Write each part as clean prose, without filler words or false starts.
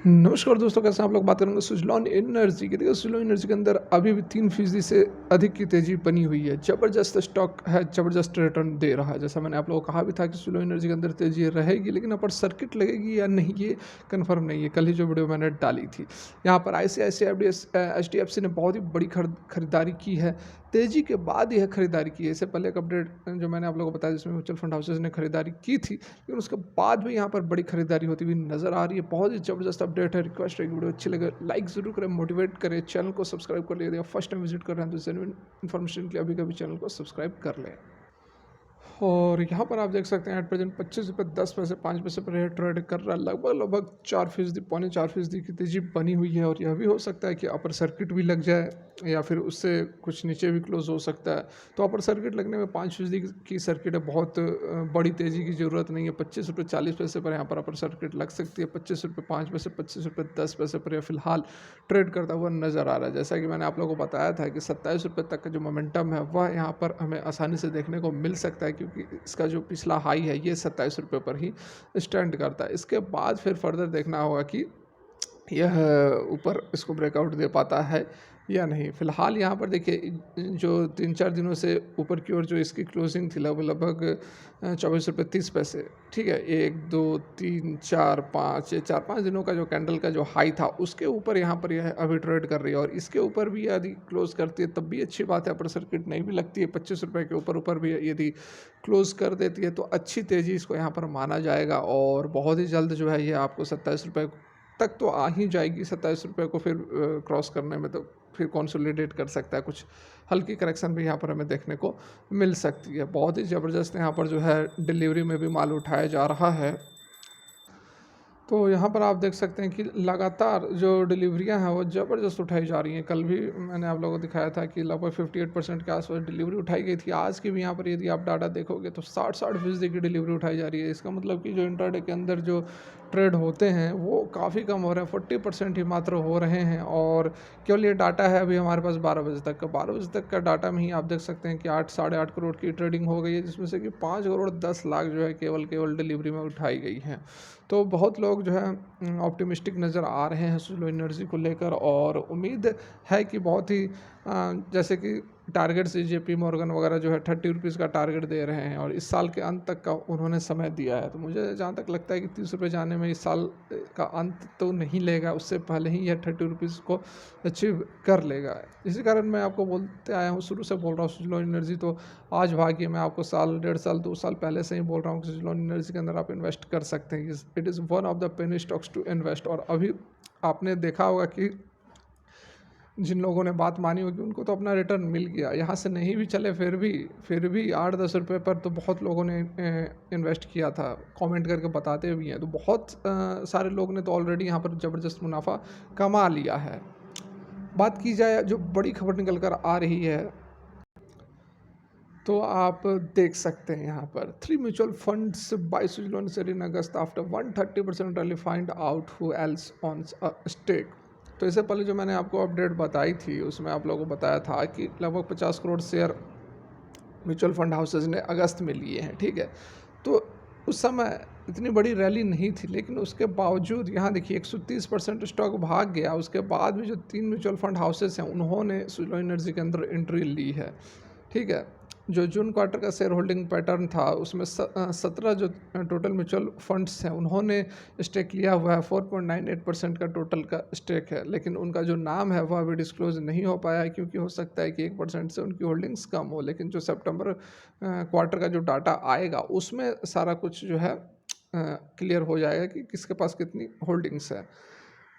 नमस्कार दोस्तों, कैसे हैं आप लोग। बात करेंगे सुज़लॉन एनर्जी की। देखिए, सुज़लॉन एनर्जी के अंदर अभी भी 3% से अधिक की तेज़ी बनी हुई है। ज़बरदस्त स्टॉक है, ज़बरदस्त रिटर्न दे रहा है। जैसा मैंने आप लोगों को कहा भी था कि सुज़लॉन एनर्जी के अंदर तेज़ी रहेगी, लेकिन अपर सर्किट लगेगी या नहीं ये कन्फर्म नहीं है। कल ही जो वीडियो मैंने डाली थी, यहाँ पर आईसीआईसीआई, एचडीएफसी ने बहुत ही बड़ी खरीदारी की है। तेज़ी के बाद यह खरीदारी की है। इससे पहले एक अपडेट जो मैंने आप लोगों को बताया, जिसमें म्यूचुअल फंड हाउसेज ने खरीदारी की थी, लेकिन उसके बाद भी यहाँ पर बड़ी खरीदारी होती हुई नज़र आ रही है। बहुत ही ज़बरदस्त अपडेट है। रिक्वेस्ट है कि वीडियो अच्छी लगे लाइक ज़रूर करें, मोटिवेट करें, चैनल को सब्सक्राइब कर लिए। फर्स्ट टाइम विजिट कर रहे हैं तो जेन्युइन इन्फॉर्मेशन के लिए अभी कभी चैनल को सब्सक्राइब कर लें। और यहाँ पर आप देख सकते हैं एट प्रेजेंट 25 रुपये 10 पैसे 5 पैसे पर यह ट्रेड कर रहा है। लगभग 4%, 3.25% की तेज़ी बनी हुई है। और यह भी हो सकता है कि अपर सर्किट भी लग जाए या फिर उससे कुछ नीचे भी क्लोज हो सकता है। तो अपर सर्किट लगने में 5% की सर्किट है, बहुत बड़ी तेज़ी की ज़रूरत नहीं है। 25 रुपये 40 पैसे पर यहाँ पर अपर सर्किट लग सकती है। 25 रुपये 5 पैसे 25 रुपये 10 पैसे पर यह फिलहाल ट्रेड करता हुआ नज़र आ रहा है। जैसा कि मैंने आप लोगों को बताया था कि 27 रुपये तक का जो मोमेंटम है वह यहाँ पर हमें आसानी से देखने को मिल सकता है, क्योंकि इसका जो पिछला हाई है ये 27 रुपये पर ही स्टैंड करता है। इसके बाद फिर फर्दर देखना होगा कि यह ऊपर इसको ब्रेकआउट दे पाता है या नहीं। फ़िलहाल यहाँ पर देखिए, जो 3-4 दिनों से ऊपर की ओर जो इसकी क्लोजिंग थी लगभग 24 रुपये 30 पैसे, ठीक है। 1 2 3 4 5 ये 4-5 दिनों का जो कैंडल का जो हाई था उसके ऊपर यहाँ पर यह अभी ट्रेड कर रही है। और इसके ऊपर भी यदि क्लोज करती है तब भी अच्छी बात है। अपर सर्किट नहीं भी लगती है, 25 रुपये के ऊपर भी यदि क्लोज कर देती है तो अच्छी तेज़ी इसको यहाँ पर माना जाएगा। और बहुत ही जल्द जो है ये आपको 27 रुपये तक तो आ ही जाएगी। 27 रुपये को फिर क्रॉस करने में तो फिर कंसोलिडेट कर सकता है। कुछ हल्की करेक्शन भी यहाँ पर हमें देखने को मिल सकती है। बहुत ही ज़बरदस्त यहाँ पर जो है डिलीवरी में भी माल उठाया जा रहा है। तो यहाँ पर आप देख सकते हैं कि लगातार जो डिलीवरियाँ हैं वो ज़बरदस्त उठाई जा रही हैं। कल भी मैंने आप लोगों को दिखाया था कि लगभग 58% के आसपास डिलीवरी उठाई गई थी। आज की भी यहाँ पर यदि आप डाटा देखोगे तो 60-60% की डिलीवरी उठाई जा रही है। इसका मतलब कि जो इंट्राडे के अंदर जो ट्रेड होते हैं वो काफ़ी कम हो रहे हैं, 40% ही मात्र हो रहे हैं। और केवल ये डाटा है अभी हमारे पास 12 बजे तक का। 12 बजे तक का डाटा में ही आप देख सकते हैं कि 8 साढ़े 8 करोड़ की ट्रेडिंग हो गई है, जिसमें से कि 5 करोड़ 10 लाख जो है केवल डिलीवरी में उठाई गई हैं। तो बहुत लोग जो है ऑप्टिमिस्टिक नज़र आ रहे हैं सुज़लॉन एनर्जी को लेकर। और उम्मीद है कि बहुत ही जैसे कि टारगेट से जेपी मॉर्गन वगैरह जो है 30 रुपीज़ का टारगेट दे रहे हैं और इस साल के अंत तक का उन्होंने समय दिया है। तो मुझे जहाँ तक लगता है कि 30 रुपये जाने में इस साल का अंत तो नहीं लेगा, उससे पहले ही यह 30 रुपीज़ को अचीव कर लेगा। इसी कारण मैं आपको बोलते आया हूँ, शुरू से बोल रहा हूँ सुज़लॉन एनर्जी तो आज भाग्य मैं आपको साल 1.5 साल 2 साल पहले से ही बोल रहा हूँ कि सुज़लॉन एनर्जी के अंदर आप इन्वेस्ट कर सकते हैं। It is one of the penny stocks to invest. और अभी आपने देखा होगा कि जिन लोगों ने बात मानी होगी उनको तो अपना रिटर्न मिल गया। यहाँ से नहीं भी चले फिर भी 8-10 रुपये पर तो बहुत लोगों ने इन्वेस्ट किया था। कमेंट करके बताते भी हैं। तो बहुत सारे लोग ने तो ऑलरेडी यहाँ पर ज़बरदस्त मुनाफा कमा लिया है। बात की जाए जो बड़ी खबर निकल कर आ रही है, तो आप देख सकते हैं यहाँ पर 3 mutual funds buy Suzlon share in August after 130% rally find out who else owns a stake. तो इससे पहले जो मैंने आपको अपडेट बताई थी उसमें आप लोगों को बताया था कि लगभग 50 crore share mutual fund houses ने अगस्त में लिए हैं, ठीक है। तो उस समय इतनी बड़ी रैली नहीं थी, लेकिन उसके बावजूद यहाँ देखिए 130% स्टॉक भाग गया। उसके बाद भी जो 3 म्यूचुअल फंड हाउसेज हैं उन्होंने सुज़लॉन एनर्जी के अंदर एंट्री ली है, ठीक है। जो जून क्वार्टर का शेयर होल्डिंग पैटर्न था उसमें 17 जो टोटल म्यूचुअल फंड्स हैं उन्होंने स्टेक लिया हुआ है। 4.98% का टोटल का स्टेक है, लेकिन उनका जो नाम है वह अभी डिस्क्लोज नहीं हो पाया है, क्योंकि हो सकता है कि 1% से उनकी होल्डिंग्स कम हो। लेकिन जो सितंबर क्वार्टर का जो डाटा आएगा उसमें सारा कुछ जो है क्लियर हो जाएगा कि किसके पास कितनी होल्डिंग्स है।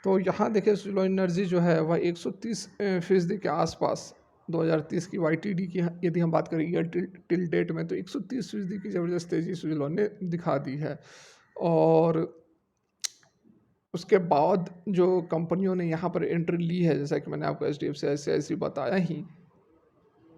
तो यहाँ देखिए सुज़लॉन एनर्जी जो है वह 130% के आसपास 2030 की वाईटीडी की यदि हम बात करें ईयर टिल डेट में, तो 130% की ज़बरदस्त तेज़ी सुज़लॉन ने दिखा दी है। और उसके बाद जो कंपनियों ने यहाँ पर एंट्री ली है, जैसा कि मैंने आपको एचडीएफसी ऐसे बताया ही,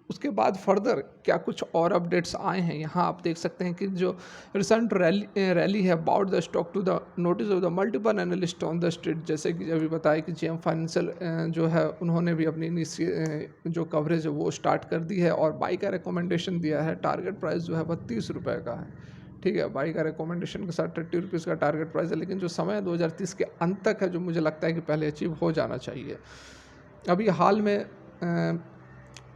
उसके बाद फर्दर क्या कुछ और अपडेट्स आए हैं यहाँ आप देख सकते हैं कि जो रिसेंट रैली है about the stock to the notice of the multiple analyst on the street. जैसे कि अभी बताया कि जेएम फाइनेंशियल जो है उन्होंने भी अपनी जो कवरेज है वो स्टार्ट कर दी है और बाई का रिकमेंडेशन दिया है। टारगेट प्राइस जो है 32 रुपये का है, ठीक है, बाई का रिकमेंडेशन के साथ 30 रुपीज़ का टारगेट प्राइस है, लेकिन जो समय है 2030 के अंत तक है, जो मुझे लगता है कि पहले अचीव हो जाना चाहिए। अभी हाल में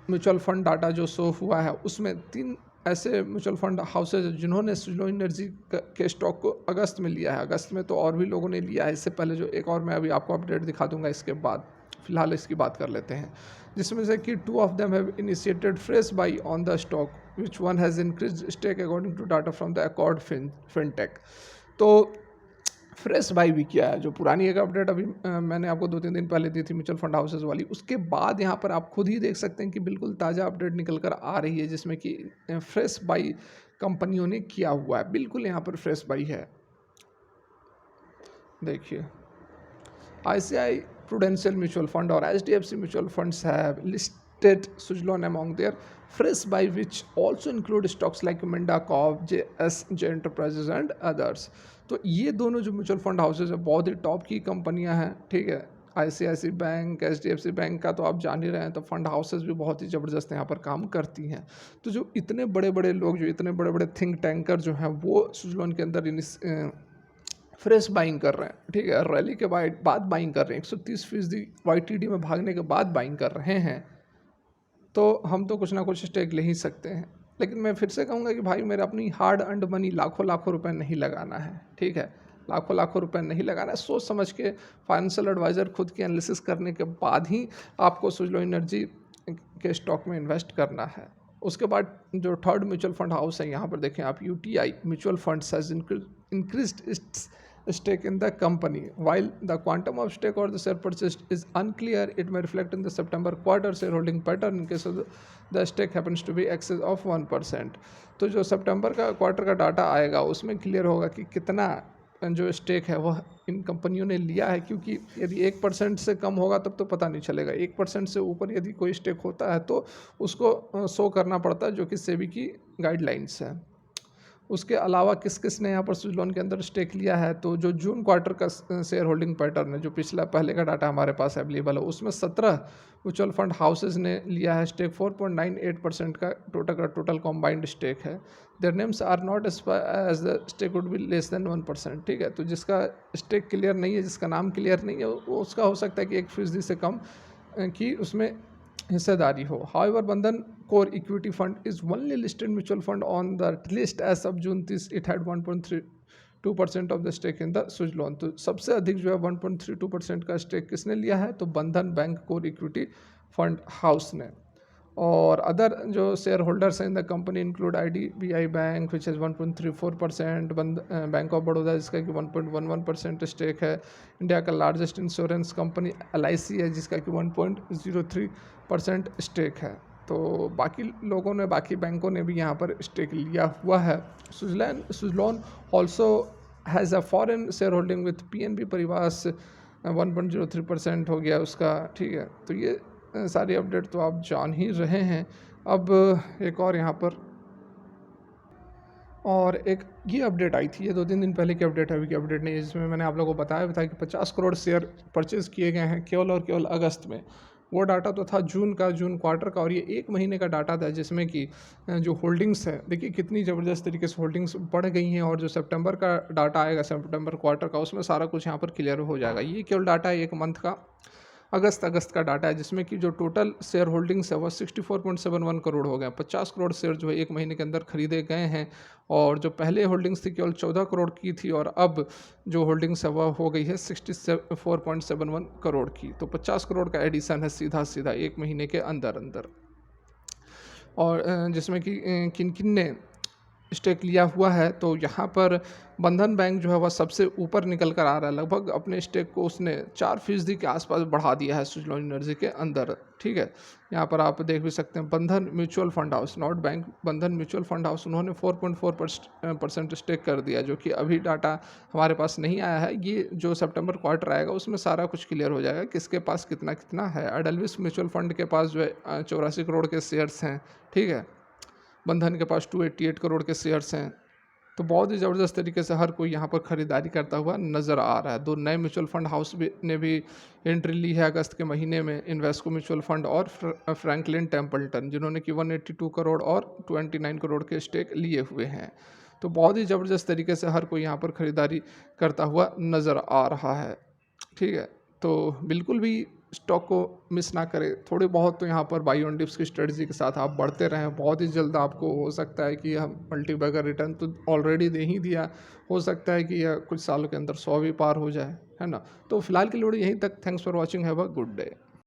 म्यूचुअल फंड डाटा जो शो हुआ है उसमें 3 ऐसे म्यूचुअल फंड हाउसेज जिन्होंने सुज़लोन एनर्जी के स्टॉक को अगस्त में लिया है। अगस्त में तो और भी लोगों ने लिया है इससे पहले, जो एक और मैं अभी आपको अपडेट दिखा दूंगा इसके बाद। फिलहाल इसकी बात कर लेते हैं, जिसमें से कि 2 of them have initiated fresh buy on the stock which one has increase stake according to data from the Accord Fintech. तो फ्रेश बाई भी किया है। जो पुरानी एक अपडेट अभी मैंने आपको 2-3 दिन पहले दी थी म्यूचुअल फंड हाउसेज वाली, उसके बाद यहाँ पर आप खुद ही देख सकते हैं कि बिल्कुल ताज़ा अपडेट निकल कर आ रही है, जिसमें कि फ्रेश बाई कंपनियों ने किया हुआ है। बिल्कुल यहाँ पर फ्रेश बाई है, देखिए। ICICI Prudential Mutual Fund और HDFC Mutual Funds have listed Suzlon among their fresh buy, which also include stocks like Minda Corp, JSJ Enterprises and others। तो ये दोनों जो म्यूचुअल फंड हाउसेज है बहुत ही टॉप की कंपनियां हैं, ठीक है। ICICI बैंक, HDFC बैंक का तो आप जान ही रहे हैं, तो फंड हाउसेज भी बहुत ही ज़बरदस्त यहाँ पर काम करती हैं। तो जो इतने बड़े बड़े लोग, जो इतने बड़े बड़े थिंक टैंकर जो हैं, वो सुजलॉन के अंदर फ्रेश बाइंग कर रहे हैं, ठीक है। रैली के बाद बाइंग कर रहे हैं, 130% YTD में भागने के बाद बाइंग कर रहे हैं, तो हम तो कुछ ना कुछ स्टेक ले ही सकते हैं। लेकिन मैं फिर से कहूँगा कि भाई मेरा अपनी हार्ड अर्नड मनी लाखों लाखों रुपए नहीं लगाना है, ठीक है। लाखों लाखों रुपए नहीं लगाना है, सोच समझ के फाइनेंशियल एडवाइज़र खुद की एनालिसिस करने के बाद ही आपको सुजलॉन एनर्जी के स्टॉक में इन्वेस्ट करना है। उसके बाद जो थर्ड म्यूचुअल फंड हाउस है, यहाँ पर देखें आप, UTI mutual funds has increased its stake in the company. While the quantum of stake or the share purchased is unclear, it may reflect in the September quarter shareholding pattern in case of the stake happens to be excess of 1%। तो जो सितंबर का quarter का data आएगा उसमें clear होगा कि कितना जो स्टेक है वह इन कंपनियों ने लिया है, क्योंकि यदि 1% से कम होगा तब तो पता नहीं चलेगा। 1% से ऊपर यदि कोई स्टेक होता है तो उसको शो करना पड़ता है, जो कि सेबी की गाइडलाइंस है। उसके अलावा किस किस ने यहाँ पर सुजलॉन के अंदर स्टेक लिया है, तो जो जून क्वार्टर का शेयर होल्डिंग पैटर्न है, जो पिछला पहले का डाटा हमारे पास अवेलेबल है, उसमें 17 म्यूचुअल फंड हाउसेज ने लिया है स्टेक। 4.98% का टोटल कॉम्बाइंड स्टेक है। Their names are not as the stake would be less than 1%, ठीक है। तो जिसका स्टेक क्लियर नहीं है, जिसका नाम क्लियर नहीं है, वो उसका हो सकता है कि 1% से कम की उसमें हिस्सेदारी हो। However Bandhan core equity fund is only listed mutual fund on the list as of June 30 it had 1.32% of the stake in the Suzlon. तो सबसे अधिक जो है 1.32% का स्टेक किसने लिया है, तो बंधन bank core equity fund house ने। और अदर जो शेयर होल्डर्स हैं in the company include IDBI bank which is 1.34%, bank of Baroda जिसका कि 1.11% स्टेक है, इंडिया का लार्जेस्ट इंश्योरेंस कंपनी LIC है जिसका कि 1.03% स्टेक है। तो बाकी लोगों ने, बाकी बैंकों ने भी यहाँ पर स्टेक लिया हुआ है। Suzlon also has a foreign share holding with PNB परिवास 1.03% हो गया उसका, ठीक है। तो ये सारी अपडेट तो आप जान ही रहे हैं। अब एक और यहाँ पर और एक ये अपडेट आई थी, ये 2-3 दिन पहले की अपडेट है, अभी की अपडेट नहीं है, जिसमें मैंने आप लोगों को बताया भी था कि 50 करोड़ शेयर परचेज़ किए गए हैं केवल और केवल अगस्त में। वो डाटा तो था जून क्वार्टर का, और ये 1 महीने का डाटा था, जिसमें कि जो होल्डिंग्स है, देखिए कितनी ज़बरदस्त तरीके से होल्डिंग्स बढ़ गई हैं। और जो सितंबर का डाटा आएगा, सितंबर क्वार्टर का, उसमें सारा कुछ यहाँ पर क्लियर हो जाएगा। ये केवल डाटा है 1 मंथ का, अगस्त का डाटा है, जिसमें कि जो टोटल शेयर होल्डिंग्स है वह 64.71 करोड़ हो गए। 50 करोड़ शेयर जो है 1 महीने के अंदर खरीदे गए हैं, और जो पहले होल्डिंग्स थी केवल 14 करोड़ की थी, और अब जो होल्डिंग्स है वह हो गई है 64.71 करोड़ की। तो 50 करोड़ का एडिशन है सीधा 1 महीने के अंदर। और जिसमें कि किन किन ने स्टेक लिया हुआ है, तो यहाँ पर बंधन बैंक जो है वह सबसे ऊपर निकल कर आ रहा है। लगभग अपने स्टेक को उसने 4% के आसपास बढ़ा दिया है सुजलॉन एनर्जी के अंदर, ठीक है। यहाँ पर आप देख भी सकते हैं बंधन mutual fund house, not bank, बंधन म्यूचुअल फंड हाउस, उन्होंने 4.4% स्टेक कर दिया, जो कि अभी डाटा हमारे पास नहीं आया है। ये जो सितंबर क्वार्टर आएगा उसमें सारा कुछ क्लियर हो जाएगा किसके पास कितना कितना है। एडलविस म्यूचुअल फंड के पास जो है 84 करोड़ के शेयर्स हैं, ठीक है। बंधन के पास 288 करोड़ के शेयर्स हैं। तो बहुत ही ज़बरदस्त तरीके से हर कोई यहाँ पर ख़रीदारी करता हुआ नज़र आ रहा है। 2 नए म्यूचुअल फंड हाउस ने भी एंट्री ली है अगस्त के महीने में, इन्वेस्को म्यूचुअल फंड और फ्रैंकलिन टेम्पल्टन, जिन्होंने कि 182 करोड़ और 29 करोड़ के स्टेक लिए हुए हैं। तो बहुत ही ज़बरदस्त तरीके से हर कोई यहाँ पर ख़रीदारी करता हुआ नज़र आ रहा है। ठीक है? तो बिल्कुल भी स्टॉक को मिस ना करें। थोड़े बहुत तो यहाँ पर बाई ऑन डिप्स की स्ट्रेटजी के साथ आप बढ़ते रहें। बहुत ही जल्द आपको हो सकता है कि हम मल्टीबैगर रिटर्न तो ऑलरेडी दे ही दिया। हो सकता है कि यह कुछ सालों के अंदर 100 भी पार हो जाए, है ना? तो फिलहाल के लिए यहीं तक। Thanks for watching. Have a good day.